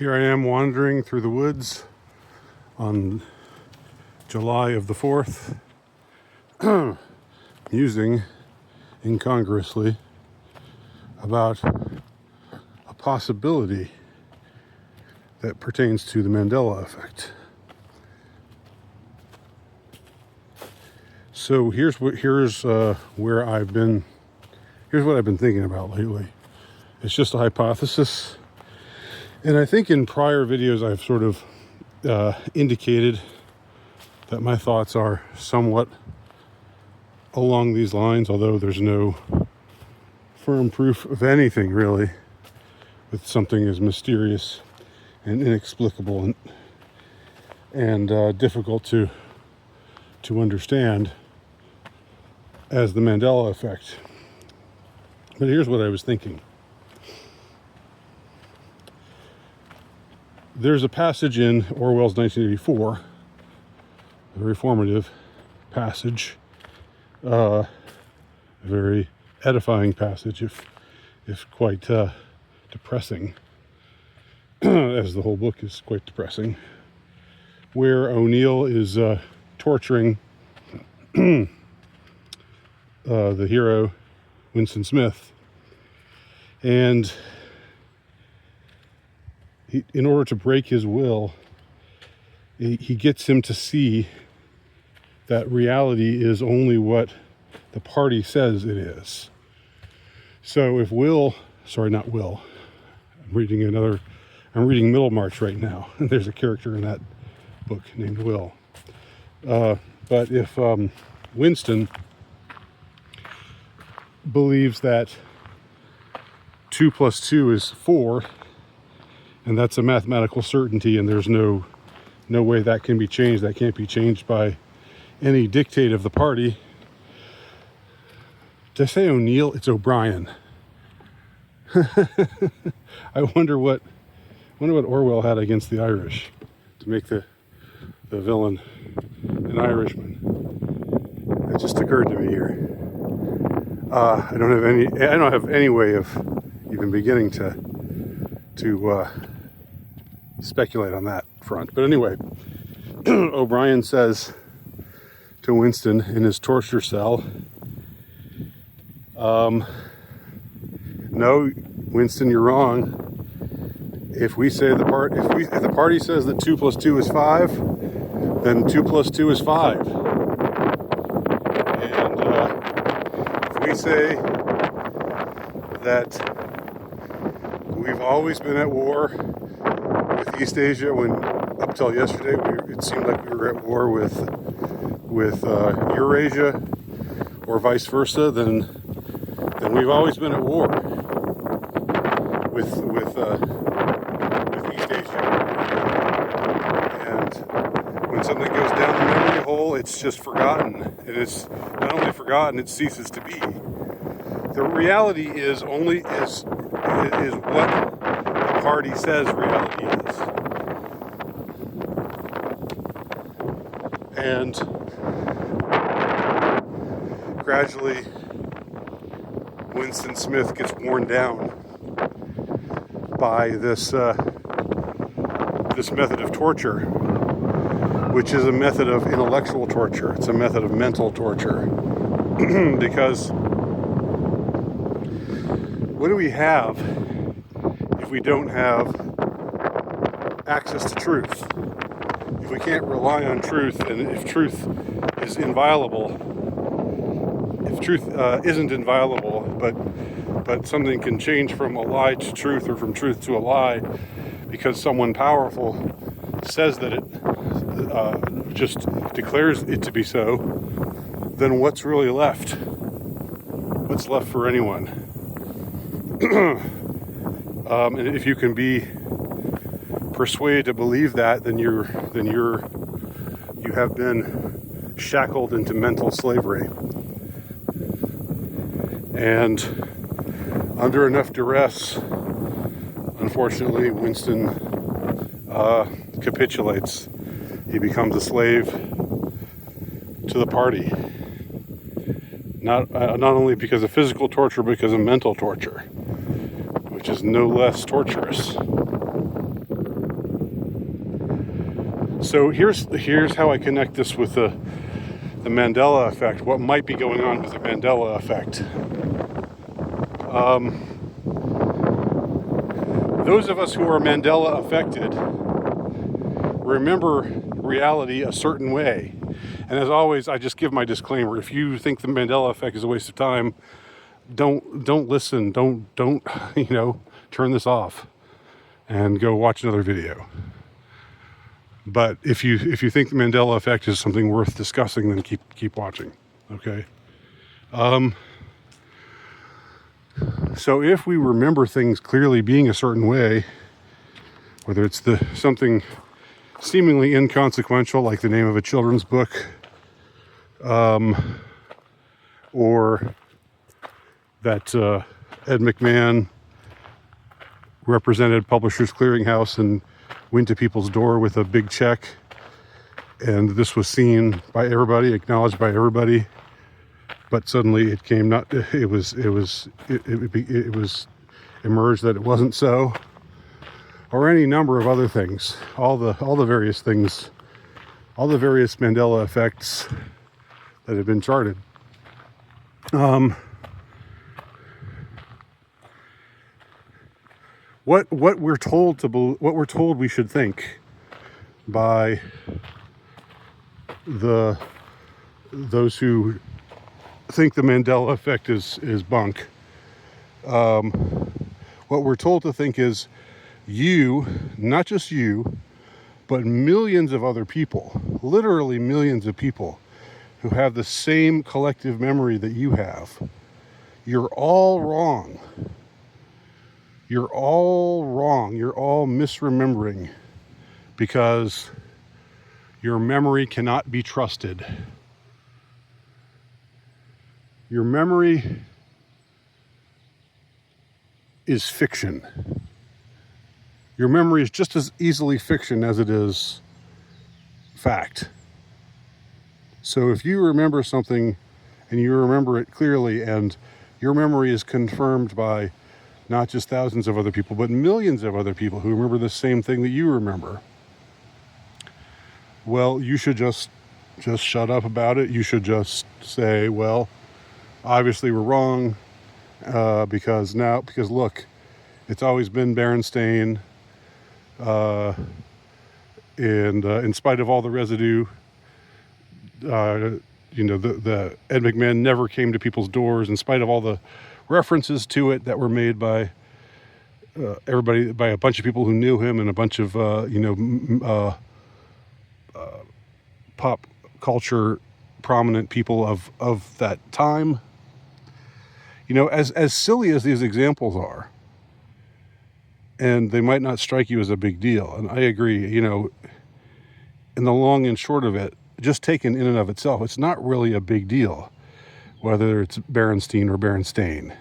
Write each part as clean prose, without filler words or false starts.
Here I am wandering through the woods on July of the 4th, musing incongruously about a possibility that pertains to the Mandela Effect. So here's what I've been thinking about lately. It's just a hypothesis. And I think in prior videos I've sort of indicated that my thoughts are somewhat along these lines, although there's no firm proof of anything really with something as mysterious and inexplicable and difficult to understand as the Mandela Effect. But here's what I was thinking. There's a passage in Orwell's 1984, a very formative passage, a very edifying passage, if quite depressing, as the whole book is quite depressing, where O'Neill is torturing the hero Winston Smith, and in order to break his will, he gets him to see that reality is only what the party says it is. So if I'm reading Middlemarch right now, and there's a character in that book named Will. But if Winston believes that 2 + 2 is 4, and that's a mathematical certainty, and there's no way that can be changed. That can't be changed by any dictate of the party. Did I say O'Neill? It's O'Brien. I wonder what Orwell had against the Irish to make the villain an Irishman. It just occurred to me here. I don't have any way of even beginning to speculate on that front. But anyway, O'Brien says to Winston in his torture cell, no, Winston, you're wrong. If the party says that 2 + 2 is 5, then 2 + 2 is 5. And if we say that we've always been at war with East Asia, when up till yesterday it seemed like we were at war with Eurasia, or vice versa, then we've always been at war with East Asia. And when something goes down the memory hole, it's just forgotten. And it's not only forgotten, it ceases to be. The reality is what the party says reality is. And gradually, Winston Smith gets worn down by this method of torture, which is a method of intellectual torture. It's a method of mental torture. Because what do we have if we don't have access to truth? If we can't rely on truth, and if truth is inviolable, if truth isn't inviolable, but something can change from a lie to truth, or from truth to a lie, because someone powerful says that it just declares it to be so, then what's really left? What's left for anyone? And if you can be persuaded to believe that, then you have been shackled into mental slavery. And under enough duress, unfortunately, Winston capitulates. He becomes a slave to the party. Not only because of physical torture, but because of mental torture, which is no less torturous. So here's how I connect this with the Mandela effect. What might be going on with the Mandela effect? Those of us who are Mandela affected remember reality a certain way. And as always, I just give my disclaimer. If you think the Mandela effect is a waste of time, don't listen. Don't turn this off and go watch another video. But if you think the Mandela effect is something worth discussing, then keep watching. Okay. So if we remember things clearly being a certain way, whether it's something seemingly inconsequential, like the name of a children's book, or that Ed McMahon represented Publishers Clearinghouse and went to people's door with a big check, and this was seen by everybody, acknowledged by everybody, but suddenly it was emerged that it wasn't so, or any number of other things, all the various things, all the various Mandela effects that have been charted. What we're told we should think by those who think the Mandela effect is bunk. What we're told to think is you, not just you, but millions of other people, literally millions of people who have the same collective memory that you have. You're all wrong. You're all wrong. You're all misremembering because your memory cannot be trusted. Your memory is fiction. Your memory is just as easily fiction as it is fact. So if you remember something and you remember it clearly, and your memory is confirmed by not just thousands of other people, but millions of other people who remember the same thing that you remember, well, you should just shut up about it. You should just say, well, obviously we're wrong, because look, it's always been Berenstain, and in spite of all the residue, the Ed McMahon never came to people's doors, in spite of all the references to it that were made by everybody, by a bunch of people who knew him and a bunch of pop culture prominent people of that time. As silly as these examples are, and they might not strike you as a big deal, and I agree, in the long and short of it, just taken in and of itself, it's not really a big deal, whether it's Berenstain or Berenstain,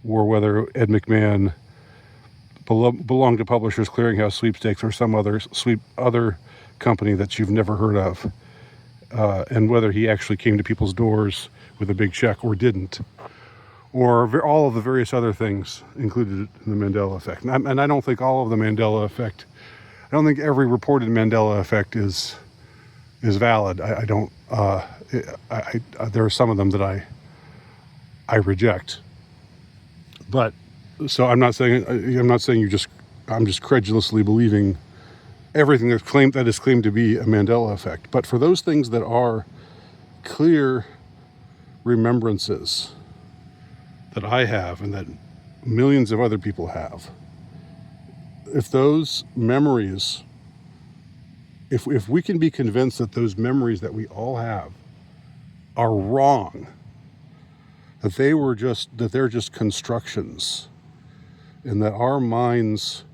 or whether Ed McMahon belonged to Publishers Clearinghouse Sweepstakes or some other company that you've never heard of, and whether he actually came to people's doors with a big check or didn't, or all of the various other things included in the Mandela effect. And I don't think all of the Mandela effect, I don't think every reported Mandela effect is valid. I don't. There are some of them that I reject. But so I'm not saying I'm just credulously believing everything that is claimed to be a Mandela effect. But for those things that are clear remembrances that I have and that millions of other people have, if those memories, if we can be convinced that those memories that we all have are wrong, that they're just constructions, and that our minds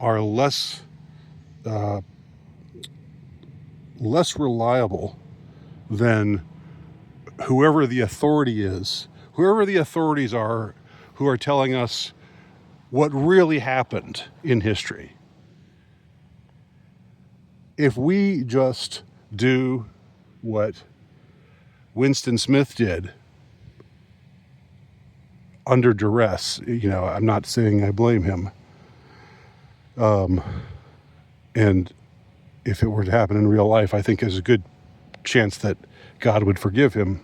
are less reliable than whoever the authorities are who are telling us what really happened in history. If we just do what Winston Smith did under duress, I'm not saying I blame him, and if it were to happen in real life, I think there's a good chance that God would forgive him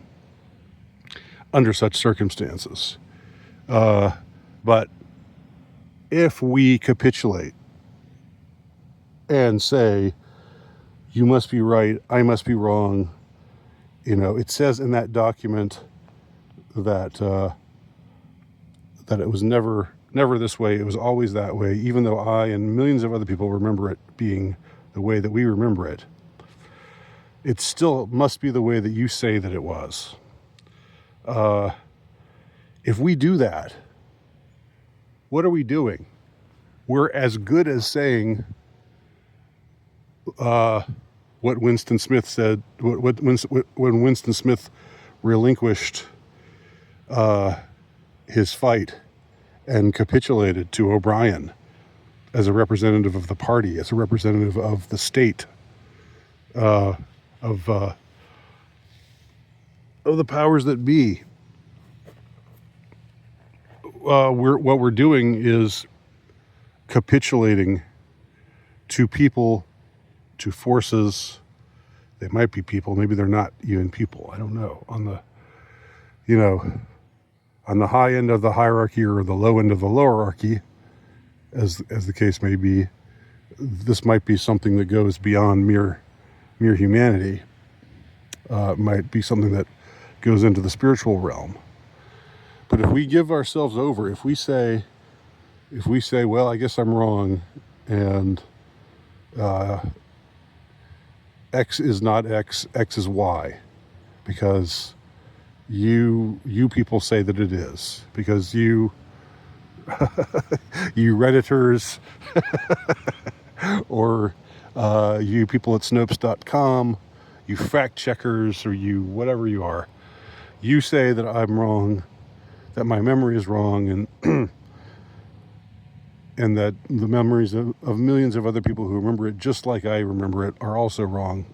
under such circumstances. But if we capitulate and say, you must be right, I must be wrong, it says in that document that it was never this way, it was always that way, even though I and millions of other people remember it being the way that we remember it. It still must be the way that you say that it was. If we do that, what are we doing? We're as good as saying what Winston Smith said, when Winston Smith relinquished his fight and capitulated to O'Brien as a representative of the party, as a representative of the state, of the powers that be. What we're doing is capitulating to people, to forces. They might be people, maybe they're not even people, I don't know, on the high end of the hierarchy or the low end of the lowerarchy, as the case may be. This might be something that goes beyond mere humanity. It might be something that goes into the spiritual realm. But if we give ourselves over, if we say, well, I guess I'm wrong, and X is not X, X is Y, because you people say that it is, because you Redditors or you people at Snopes.com, you fact checkers, or you whatever you are, you say that I'm wrong, that my memory is wrong, and and that the memories of millions of other people who remember it just like I remember it are also wrong.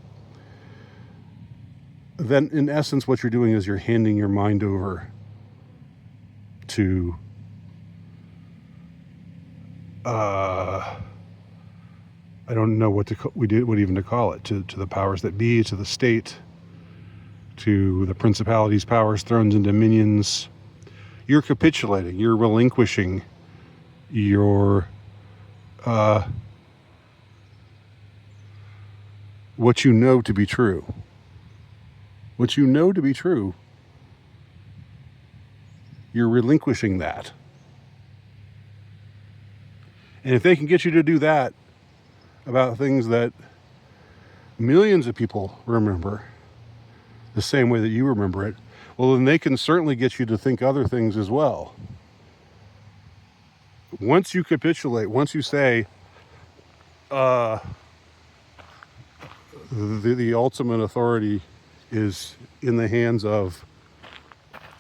Then in essence what you're doing is you're handing your mind over to I don't know what even to call it, to the powers that be, to the state, to the principalities, powers, thrones, and dominions. You're capitulating, you're relinquishing your what you know to be true. What you know to be true, you're relinquishing that. And if they can get you to do that about things that millions of people remember the same way that you remember it, well, then they can certainly get you to think other things as well. Once you capitulate, once you say the ultimate authority is in the hands of,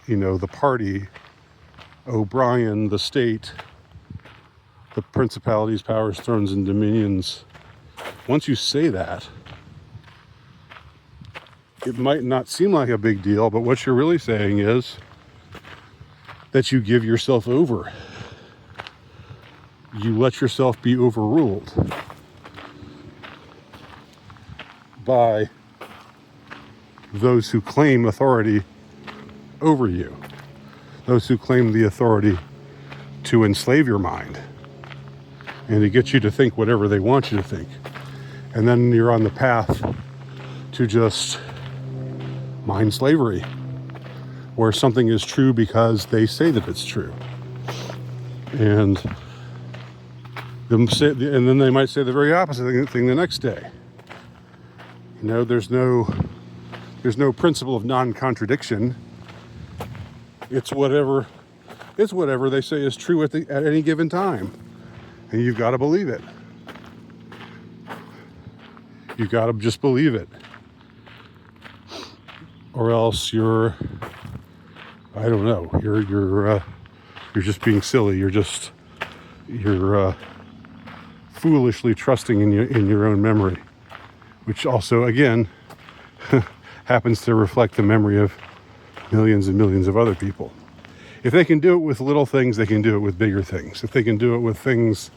the party, O'Brien, the state, the principalities, powers, thrones, and dominions, once you say that, it might not seem like a big deal, but what you're really saying is that you give yourself over. You let yourself be overruled by those who claim authority over you, those who claim the authority to enslave your mind and to get you to think whatever they want you to think. And then you're on the path to just mind slavery, where something is true because they say that it's true. And then they might say the very opposite thing the next day. There's no principle of non-contradiction. It's whatever they say is true at any given time, and you've got to believe it. You've got to just believe it, or else you're just being silly. You're foolishly trusting in your own memory, which also, again, happens to reflect the memory of millions and millions of other people. If they can do it with little things, they can do it with bigger things. If they can do it with things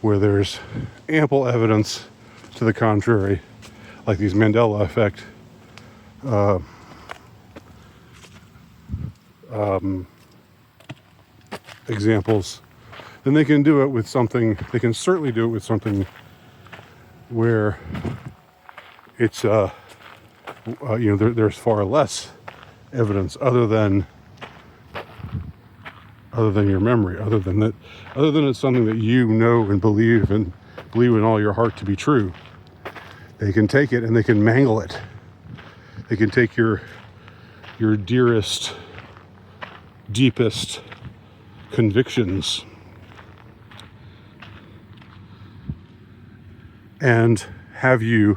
where there's ample evidence to the contrary, like these Mandela Effect examples, then they can do it with something, they can certainly do it with something where it's, there's far less evidence other than your memory, other than it's something that you know and believe in all your heart to be true. They can take it and they can mangle it. They can take your dearest, deepest convictions and have you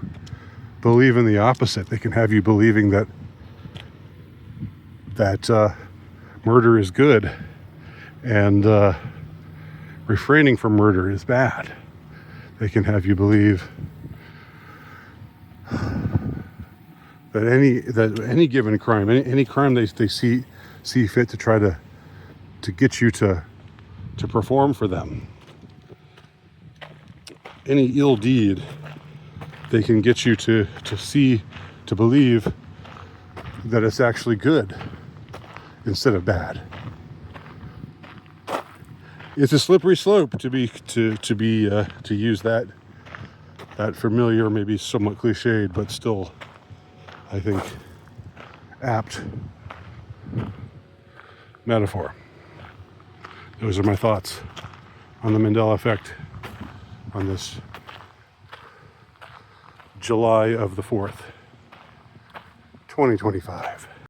believe in the opposite. They can have you believing that murder is good and refraining from murder is bad. They can have you believe that any given crime, any crime they see fit to try to get you to perform for them, any ill deed, they can get you to believe that it's actually good instead of bad. It's a slippery slope to use that familiar, maybe somewhat cliched, but still, I think, apt metaphor. Those are my thoughts on the Mandela Effect on this July of the 4th, 2025.